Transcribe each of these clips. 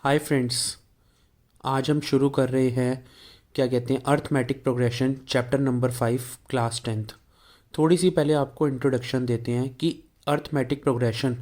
Hi friends. आज हम शुरू कर रहे हैं क्या कहते हैं arithmetic progression chapter number 5 class 10th। थोड़ी सी पहले आपको इंट्रोडक्शन देते हैं कि अर्थमेटिक प्रोग्रेशन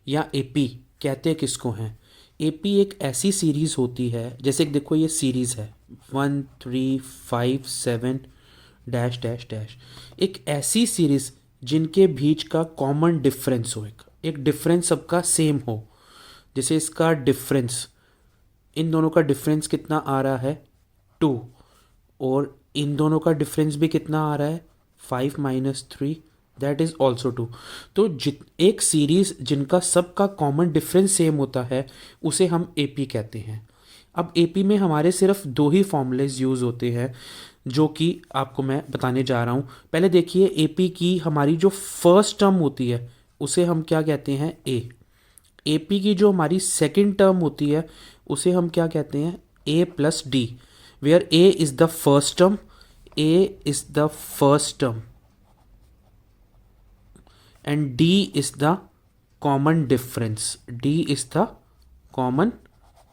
या एपी कहते किसको हैं। एपी एक ऐसी सीरीज़ होती है, जैसे कि देखो ये सीरीज़ है 1 3 5 7 डैश डैश डैश। एक ऐसी सीरीज़ जिनके बीच का कॉमन डिफरेंस हो, एक डिफरेंस सबका सेम हो। जैसे इसका डिफरेंस, इन दोनों का डिफरेंस कितना आ रहा है 2, और इन दोनों का डिफरेंस भी कितना आ रहा है 5 माइनस 3, दैट इज़ ऑल्सो 2। तो एक सीरीज़ जिनका सबका कॉमन डिफरेंस सेम होता है उसे हम एपी कहते हैं। अब एपी में हमारे सिर्फ दो ही फॉर्मूलेज यूज़ होते हैं जो कि आपको मैं बताने जा रहा हूँ। पहले देखिए, एपी की हमारी जो फर्स्ट टर्म होती है उसे हम क्या कहते हैं ए। एपी की जो हमारी सेकंड टर्म होती है उसे हम क्या कहते हैं a plus d, where a is the first term, a is the first term and d is the common difference, d is the common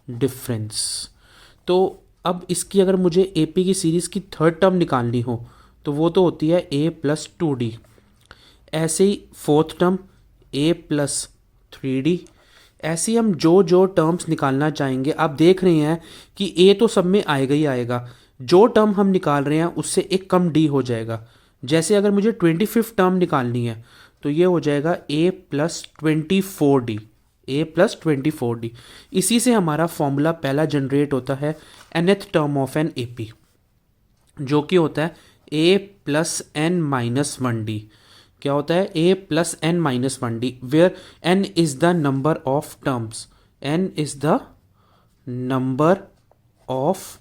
difference. तो अब इसकी अगर मुझे एपी की सीरीज की थर्ड टर्म निकालनी हो तो वो तो होती है ए प्लस 2d। ऐसे ही फोर्थ टर्म ए प्लस 3d। ऐसे ही हम जो जो टर्म्स निकालना चाहेंगे, आप देख रहे हैं कि ए तो सब में आएगा ही आएगा, जो टर्म हम निकाल रहे हैं उससे एक कम डी हो जाएगा। जैसे अगर मुझे 25th टर्म निकालनी है तो ये हो जाएगा ए प्लस 24d, ए प्लस 24d। इसी से हमारा फॉर्मूला पहला जनरेट होता है nth term of an AP, जो कि होता है a plus n minus 1d। क्या होता है a plus n minus 1d, where n is the number of terms, n is the number of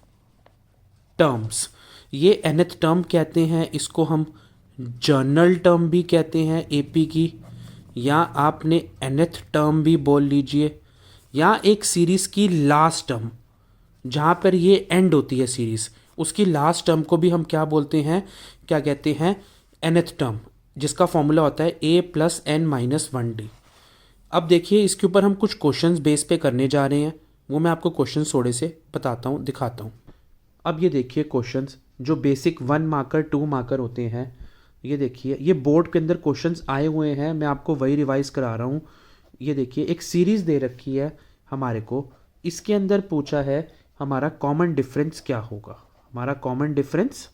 terms. ये nth टर्म कहते हैं, इसको हम जर्नल टर्म भी कहते हैं एपी की, या आपने nth टर्म भी बोल लीजिए, या एक सीरीज की लास्ट टर्म जहाँ पर ये एंड होती है सीरीज, उसकी लास्ट टर्म को भी हम क्या बोलते हैं, क्या कहते हैं nth टर्म, जिसका फॉर्मूला होता है a plus n minus 1d। अब देखिए, इसके ऊपर हम कुछ क्वेश्चंस बेस पे करने जा रहे हैं, वो मैं आपको क्वेश्चन थोड़े से बताता हूँ, दिखाता हूँ। अब ये देखिए क्वेश्चंस जो बेसिक 1 मार्कर 2 मार्कर होते हैं, ये देखिए ये बोर्ड के अंदर क्वेश्चंस आए हुए हैं, मैं आपको वही रिवाइज करा रहा हूँ। ये देखिए एक सीरीज़ दे रखी है हमारे को, इसके अंदर पूछा है हमारा कॉमन डिफरेंस क्या होगा, हमारा कॉमन डिफरेंस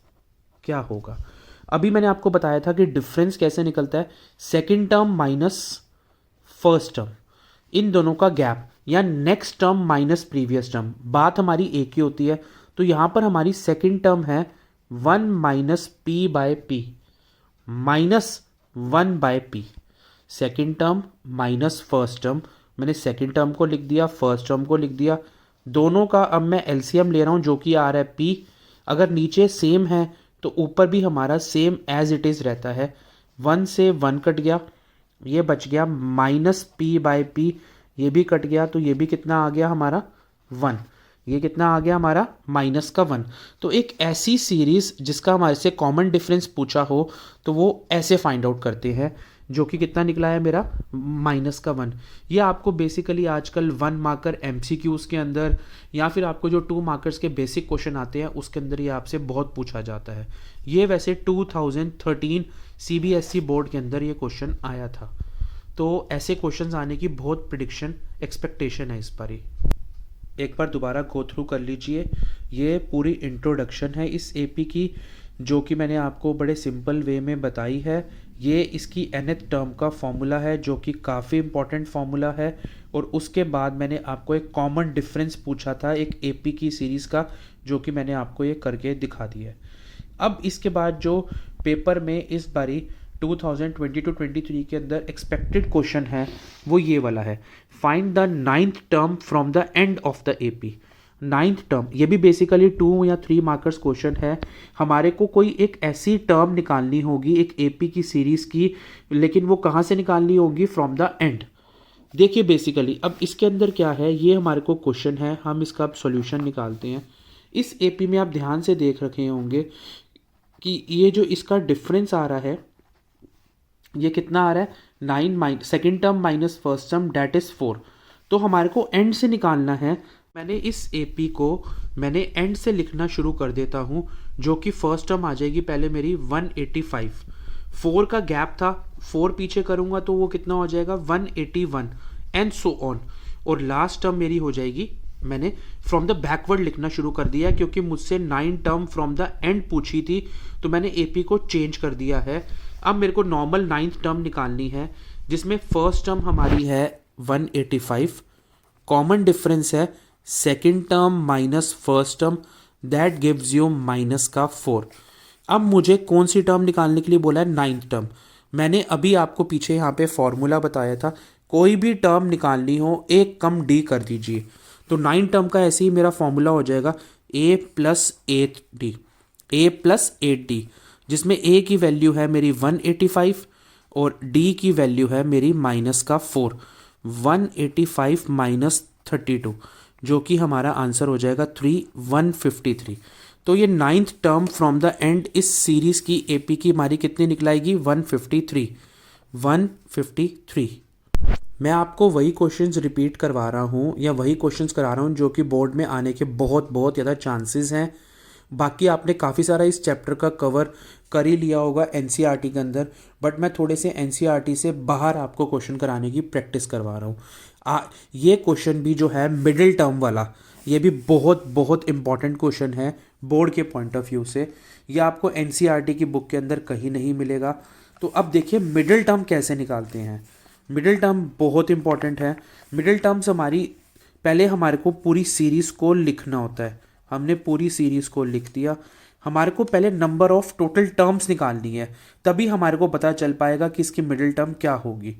क्या होगा। अभी मैंने आपको बताया था कि डिफरेंस कैसे निकलता है, second term minus first term, इन दोनों का गैप, या next term minus previous term, बात हमारी एक ही होती है। तो यहाँ पर हमारी सेकंड टर्म है 1 minus P by P, minus 1 by P. Second term minus first term, मैंने सेकेंड टर्म को लिख दिया, फर्स्ट टर्म को लिख दिया, दोनों का अब मैं एलसीएम ले रहा हूँ जो कि आ रहा है पी। अगर नीचे सेम है तो ऊपर भी हमारा सेम एज इट इज़ रहता है, 1 से 1 कट गया, ये बच गया माइनस पी बाय पी, ये भी कट गया, तो ये भी कितना आ गया हमारा 1, ये कितना आ गया हमारा माइनस का 1। तो एक ऐसी सीरीज़ जिसका हमारे से कॉमन डिफरेंस पूछा हो तो वो ऐसे फाइंड आउट करते हैं, जो कि कितना निकला है मेरा माइनस का 1। ये आपको बेसिकली आजकल 1 मार्कर एमसीक्यूज़ के अंदर, या फिर आपको जो 2 मार्कर्स के बेसिक क्वेश्चन आते हैं उसके अंदर ये आपसे बहुत पूछा जाता है। ये वैसे 2013 सीबीएसई बोर्ड के अंदर ये क्वेश्चन आया था, तो ऐसे क्वेश्चंस आने की बहुत प्रिडिक्शन एक्सपेक्टेशन है इस पर ही। एक बार दोबारा गो थ्रू कर लीजिए, ये पूरी इंट्रोडक्शन है इस एपी की, जो कि मैंने आपको बड़े सिंपल वे में बताई है। ये इसकी nth टर्म का फॉर्मूला है जो कि काफ़ी इंपॉर्टेंट फॉर्मूला है, और उसके बाद मैंने आपको एक कॉमन डिफरेंस पूछा था एक एपी की सीरीज़ का, जो कि मैंने आपको ये करके दिखा दिया है। अब इसके बाद जो पेपर में इस बारी 2022-23 के अंदर एक्सपेक्टेड क्वेश्चन है वो ये वाला है, find the 9th term from the end of the AP. 9th term, ये भी बेसिकली 2 या 3 मार्कर्स क्वेश्चन है। हमारे को कोई एक ऐसी टर्म निकालनी होगी एक एपी की सीरीज़ की, लेकिन वो कहाँ से निकालनी होगी, फ्रॉम द एंड। देखिए बेसिकली अब इसके अंदर क्या है, ये हमारे को क्वेश्चन है, हम इसका अब सॉल्यूशन निकालते हैं। इस एपी में आप ध्यान से देख रखे होंगे कि ये जो इसका डिफरेंस आ रहा है ये कितना आ रहा है 9 second term minus first term, that is 4। तो हमारे को एंड से निकालना है मैंने इस एपी को मैंने एंड से लिखना शुरू कर देता हूँ, जो कि फर्स्ट टर्म आ जाएगी पहले मेरी 185। 4 का गैप था, 4 पीछे करूँगा तो वो कितना हो जाएगा 181 एंड सो ऑन। और लास्ट टर्म मेरी हो जाएगी, मैंने फ्रॉम द बैकवर्ड लिखना शुरू कर दिया क्योंकि मुझसे 9 टर्म फ्रॉम द एंड पूछी थी, तो मैंने एपी को चेंज कर दिया है। अब मेरे को नॉर्मल 9th टर्म निकालनी है, जिसमें फर्स्ट टर्म हमारी है 185, कॉमन डिफरेंस है second term minus first term, that gives you minus का 4। अब मुझे कौन सी टर्म निकालने के लिए बोला है, 9th टर्म। मैंने अभी आपको पीछे यहाँ पे फॉर्मूला बताया था, कोई भी टर्म निकालनी हो एक कम डी कर दीजिए। तो 9 टर्म का ऐसे ही मेरा फॉर्मूला हो जाएगा a plus 8d, a plus 8d, जिसमें a की वैल्यू है मेरी 185 और d की वैल्यू है मेरी माइनस का 4। 185 माइनस 32, जो कि हमारा आंसर हो जाएगा 153। तो ये 9th term from the end इस सीरीज की एपी की हमारी कितनी निकलाएगी 153। 153। मैं आपको वही क्वेश्चंस रिपीट करवा रहा हूँ या वही क्वेश्चंस करा रहा हूँ जो कि बोर्ड में आने के बहुत बहुत ज़्यादा चांसेस हैं। बाकी आपने काफ़ी सारा इस चैप्टर का कवर कर ही लिया होगा एनसीईआरटी के अंदर, बट मैं थोड़े से एनसीईआरटी से बाहर आपको क्वेश्चन कराने की प्रैक्टिस करवा रहा हूँ। ये क्वेश्चन भी जो है मिडिल टर्म वाला, ये भी बहुत बहुत इंपॉर्टेंट क्वेश्चन है बोर्ड के पॉइंट ऑफ व्यू से। ये आपको एनसीईआरटी की बुक के अंदर कहीं नहीं मिलेगा। तो अब देखिए मिडिल टर्म कैसे निकालते हैं। मिडिल टर्म बहुत इंपॉर्टेंट है। मिडिल टर्म्स हमारी, पहले हमारे को पूरी सीरीज़ को लिखना होता है। हमने पूरी सीरीज़ को लिख दिया, हमारे को पहले नंबर ऑफ टोटल टर्म्स निकालनी है, तभी हमारे को पता चल पाएगा कि इसकी मिडिल टर्म क्या होगी।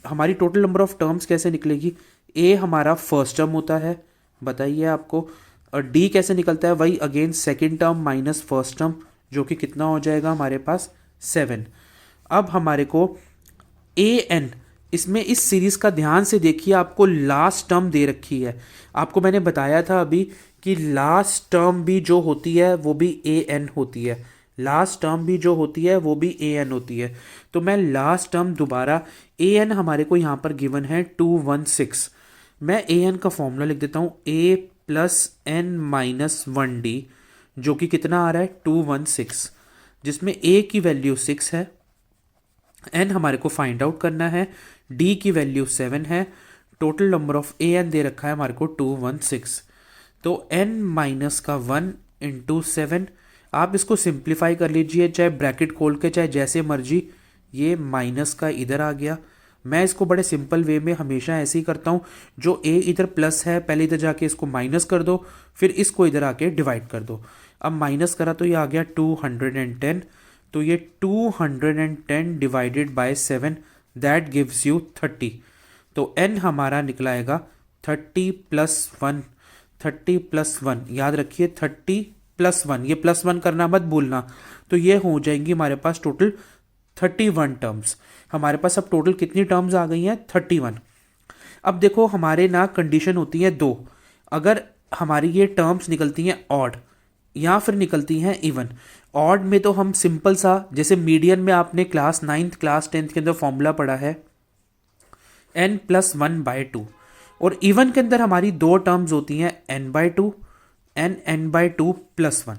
हमारी टोटल नंबर ऑफ टर्म्स कैसे निकलेगी, ए हमारा फर्स्ट टर्म होता है, बताइए आपको। और डी कैसे निकलता है, वही again second term minus first term, जो कि कितना हो जाएगा हमारे पास 7। अब हमारे को ए एन, इसमें इस सीरीज़ का ध्यान से देखिए, आपको लास्ट टर्म दे रखी है। आपको मैंने बताया था अभी कि लास्ट टर्म भी जो होती है वो भी ए एन होती है। लास्ट टर्म भी जो होती है वो भी ए एन होती है। तो मैं लास्ट टर्म दोबारा, ए एन हमारे को यहाँ पर गिवन है 216। मैं ए एन का फॉर्मूला लिख देता हूँ, ए प्लस एन माइनस 1d, जो कि कितना आ रहा है 216, जिसमें ए की वैल्यू 6 है, एन हमारे को फाइंड आउट करना है, डी की वैल्यू 7 है, total number of a n दे रखा है हमारे को 216। तो n माइनस का 1 इंटू 7, आप इसको सिंप्लीफाई कर लीजिए, चाहे ब्रैकेट खोल के चाहे जैसे मर्जी। ये माइनस का इधर आ गया। मैं इसको बड़े सिंपल वे में हमेशा ऐसे ही करता हूँ, जो a इधर प्लस है पहले इधर जाके इसको माइनस कर दो, फिर इसको इधर आके डिवाइड कर दो। अब माइनस करा तो ये आ गया 210, तो ये 210 divided by 7, that gives you 30। तो n हमारा निकलाएगा 30 प्लस 1, 30 प्लस 1, याद रखिए 30 प्लस 1, ये प्लस 1 करना मत भूलना। तो ये हो जाएंगी हमारे पास टोटल 31 टर्म्स। हमारे पास अब टोटल कितनी टर्म्स आ गई हैं 31। अब देखो हमारे ना कंडीशन होती है 2, अगर हमारी ये टर्म्स निकलती हैं ऑड या फिर निकलती हैं इवन। ऑड में तो हम सिंपल सा, जैसे मीडियन में आपने क्लास 9th क्लास 10th के अंदर फॉर्मूला पढ़ा है n प्लस 1/2, और इवन के अंदर हमारी 2 टर्म्स होती हैं n/2 n n/2 plus 1,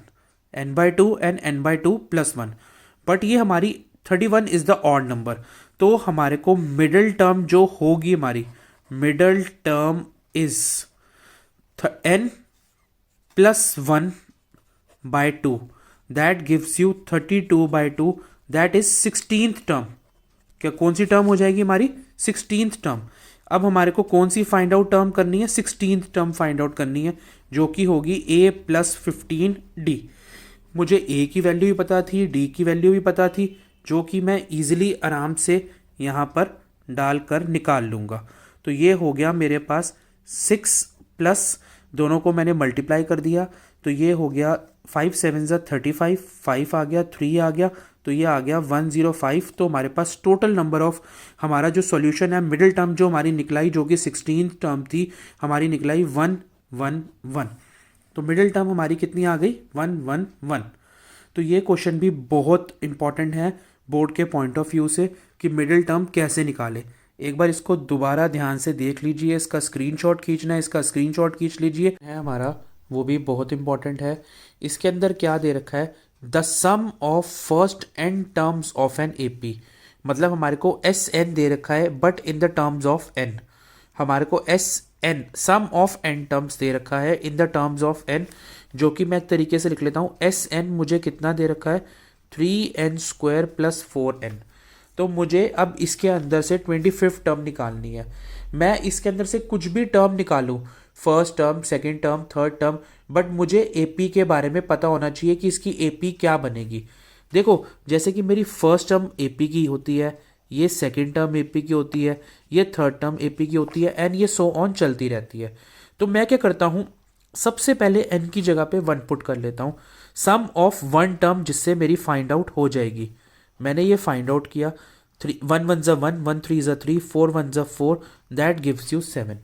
n/2 n n/2 plus 1। But ये हमारी 31 इज द ऑड नंबर। तो हमारे को मिडिल टर्म जो होगी, हमारी middle term is n plus 1/2, that gives you 32/2, that is 16th term. क्या कौन सी टर्म हो जाएगी हमारी 16th टर्म। अब हमारे को कौन सी फाइंड आउट टर्म करनी है, 16th टर्म फाइंड आउट करनी है, जो कि होगी a प्लस 15d। मुझे a की वैल्यू भी पता थी, d की वैल्यू भी पता थी, जो कि मैं इजीली आराम से यहाँ पर डालकर निकाल लूँगा। तो ये हो गया मेरे पास 6 प्लस, दोनों को मैंने मल्टीप्लाई कर दिया, तो ये हो गया 5 7 35, 5 आ गया, 3 आ गया, तो ये आ गया 105। तो हमारे पास टोटल नंबर ऑफ, हमारा जो सॉल्यूशन है, मिडिल टर्म जो हमारी निकलाई, जो कि 16th टर्म थी, हमारी निकलाई 111। तो मिडिल टर्म हमारी कितनी आ गई 111। तो ये क्वेश्चन भी बहुत इंपॉर्टेंट है बोर्ड के पॉइंट ऑफ व्यू से कि मिडिल टर्म कैसे निकाले। एक बार इसको दोबारा ध्यान से देख लीजिए, इसका स्क्रीनशॉट खींचना है, इसका स्क्रीनशॉट खींच लीजिए, है हमारा, वो भी बहुत इंपॉर्टेंट है। इसके अंदर क्या दे रखा है, the sum of first n terms of an AP, मतलब हमारे को एस एन दे रखा है but in the terms of n, हमारे को s n sum of n terms दे रखा है in the terms of n, जो कि मैं एक तरीके से लिख लेता हूँ, एस एन मुझे कितना दे रखा है 3n² + 4n। तो मुझे अब इसके अंदर से 25th टर्म निकालनी है। मैं इसके अंदर से कुछ भी टर्म निकालूं, first term, second term, third term, but मुझे एपी के बारे में पता होना चाहिए कि इसकी एपी क्या बनेगी। देखो जैसे कि मेरी फर्स्ट टर्म एपी की होती है, ये सेकंड टर्म एपी की होती है, ये थर्ड टर्म एपी की होती है, एंड ये सो ऑन चलती रहती है। तो मैं क्या करता हूँ, सबसे पहले एन की जगह पे 1 पुट कर लेता हूँ, सम ऑफ 1 टर्म, जिससे मेरी फाइंड आउट हो जाएगी। मैंने ये फाइंड आउट किया, 1 1 ज़ा 1, 1 3 ज़ा 3, 4 1 ज़ा 4, दैट गिव्स यू 7।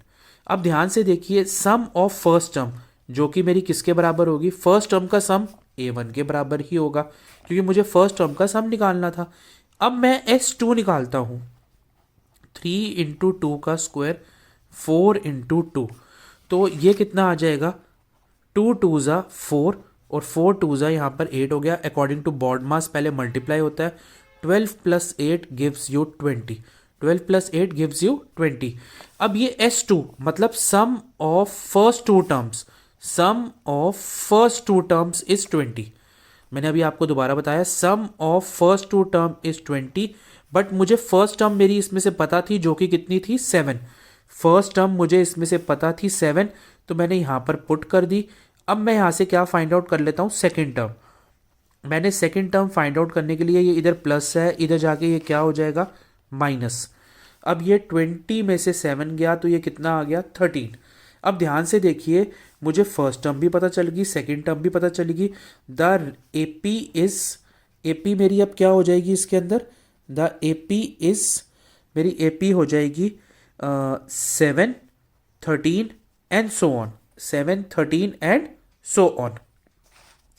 अब ध्यान से देखिए, सम ऑफ फर्स्ट टर्म जो कि मेरी किसके बराबर होगी, फर्स्ट टर्म का सम a1 के बराबर ही होगा, क्योंकि मुझे फर्स्ट टर्म का सम निकालना था। अब मैं s2 निकालता हूँ, 3 × 2 का स्क्वायर, 4 × 2, तो ये कितना आ जाएगा, 2 2 ज़ा 4 और 4 2 ज़ा यहाँ पर 8 हो गया। अकॉर्डिंग टू बॉड मास पहले मल्टीप्लाई होता है, 12 + 8 गिव्स यू 20, 12 + 8 गिव्स यू 20। अब ये S2 मतलब sum of first two terms, sum of first two terms is 20। मैंने अभी आपको दोबारा बताया, sum of first two term is 20, but मुझे फर्स्ट टर्म मेरी इसमें से पता थी, जो कि कितनी थी, 7। फर्स्ट टर्म मुझे इसमें से पता थी 7, तो मैंने यहाँ पर पुट कर दी। अब मैं यहाँ से क्या फाइंड आउट कर लेता हूँ, सेकेंड टर्म। मैंने सेकेंड टर्म फाइंड आउट करने के लिए, ये इधर प्लस है, इधर जाके ये क्या हो जाएगा, माइनस। अब ये 20 में से 7 गया तो ये कितना आ गया, 13। अब ध्यान से देखिए, मुझे फर्स्ट टर्म भी पता चल गई, सेकेंड टर्म भी पता चलेगी। द एपी इज, एपी मेरी अब क्या हो जाएगी इसके अंदर, द एपी इज, मेरी एपी हो जाएगी 7 13 and so on, 7 13 and so on.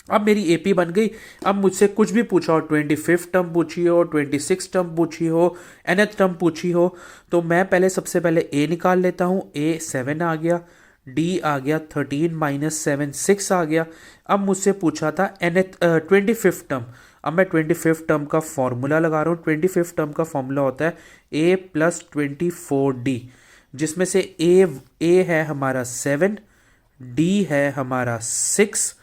अब मेरी एपी बन गई। अब मुझसे कुछ भी पूछा हो, 25th टर्म पूछी हो, 26th टर्म पूछी हो, nth टर्म पूछी हो, तो मैं पहले सबसे पहले ए निकाल लेता हूँ। ए 7 आ गया, डी आ गया 13 - 7 6 आ गया। अब मुझसे पूछा था 25th टर्म। अब मैं 25th टर्म का फॉर्मूला लगा रहा हूँ। 25th टर्म का फॉर्मूला होता है a + 24d, जिसमें से ए है हमारा 7, डी है हमारा 6,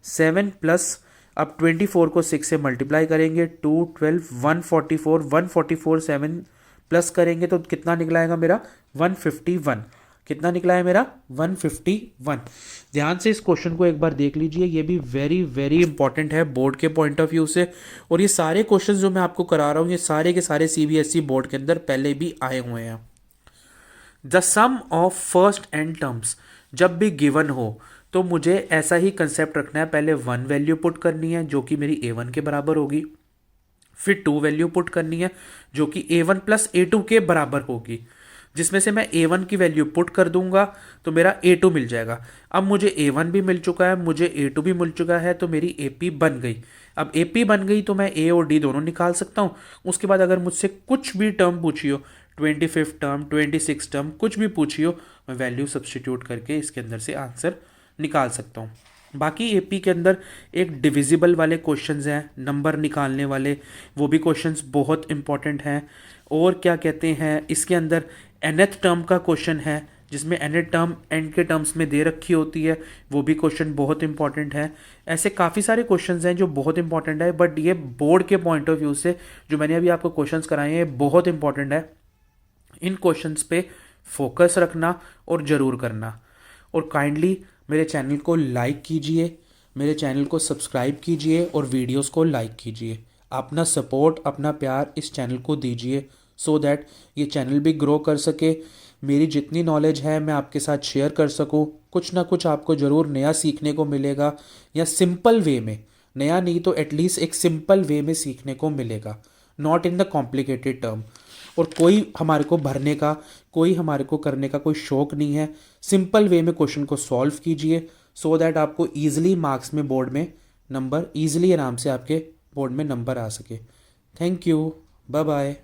7 प्लस, अब 24 को 6 से मल्टीप्लाई करेंगे, 2 12 144, 144 7 प्लस करेंगे तो कितना निकलाएगा मेरा, 151। कितना निकला है मेरा, 151। ध्यान से इस क्वेश्चन को एक बार देख लीजिए, ये भी वेरी वेरी इंपॉर्टेंट है बोर्ड के पॉइंट ऑफ व्यू से। और ये सारे क्वेश्चन जो मैं आपको करा रहा हूँ, ये सारे के सारे CBSE बोर्ड के अंदर पहले भी आए हुए हैं। The sum of first n terms जब भी गिवन हो तो मुझे ऐसा ही कंसेप्ट रखना है, पहले 1 वैल्यू पुट करनी है जो कि मेरी a1 के बराबर होगी, फिर 2 वैल्यू पुट करनी है जो कि a1 + a2 के बराबर होगी, जिसमें से मैं a1 की वैल्यू पुट कर दूंगा तो मेरा a2 मिल जाएगा। अब मुझे a1 भी मिल चुका है, मुझे a2 भी मिल चुका है, तो मेरी AP बन गई। अब AP बन गई तो मैं A और D दोनों निकाल सकता हूँ। उसके बाद अगर मुझसे कुछ भी टर्म पूछी हो, 25th टर्म, 26th टर्म, कुछ भी पूछी हो, मैं वैल्यू सब्सटीट्यूट करके इसके अंदर से आंसर निकाल सकता हूँ। बाकी AP के अंदर एक डिविजिबल वाले क्वेश्चंस हैं, नंबर निकालने वाले, वो भी क्वेश्चंस बहुत इंपॉर्टेंट हैं। और क्या कहते हैं, इसके अंदर nth टर्म का क्वेश्चन है, जिसमें nth टर्म एंड के टर्म्स में दे रखी होती है, वो भी क्वेश्चन बहुत इंपॉर्टेंट है। ऐसे काफ़ी सारे क्वेश्चंस हैं जो बहुत इंपॉर्टेंट है, बट ये बोर्ड के पॉइंट ऑफ व्यू से जो मैंने अभी आपको क्वेश्चंस कराए हैं, बहुत इंपॉर्टेंट है। इन क्वेश्चंस पे फोकस रखना और ज़रूर करना। और काइंडली मेरे चैनल को लाइक कीजिए, मेरे चैनल को सब्सक्राइब कीजिए और वीडियोस को लाइक कीजिए। अपना सपोर्ट, अपना प्यार इस चैनल को दीजिए, सो दैट ये चैनल भी ग्रो कर सके। मेरी जितनी नॉलेज है मैं आपके साथ शेयर कर सकूं। कुछ ना कुछ आपको ज़रूर नया सीखने को मिलेगा, या सिंपल वे में, नया नहीं तो एटलीस्ट एक सिंपल वे में सीखने को मिलेगा, not in the complicated term. और कोई हमारे को भरने का, कोई हमारे को करने का कोई शौक नहीं है। सिंपल वे में क्वेश्चन को सॉल्व कीजिए, सो दैट आपको ईजिली मार्क्स में, बोर्ड में नंबर ईजिली, आराम से आपके बोर्ड में नंबर आ सके। Thank you, bye bye.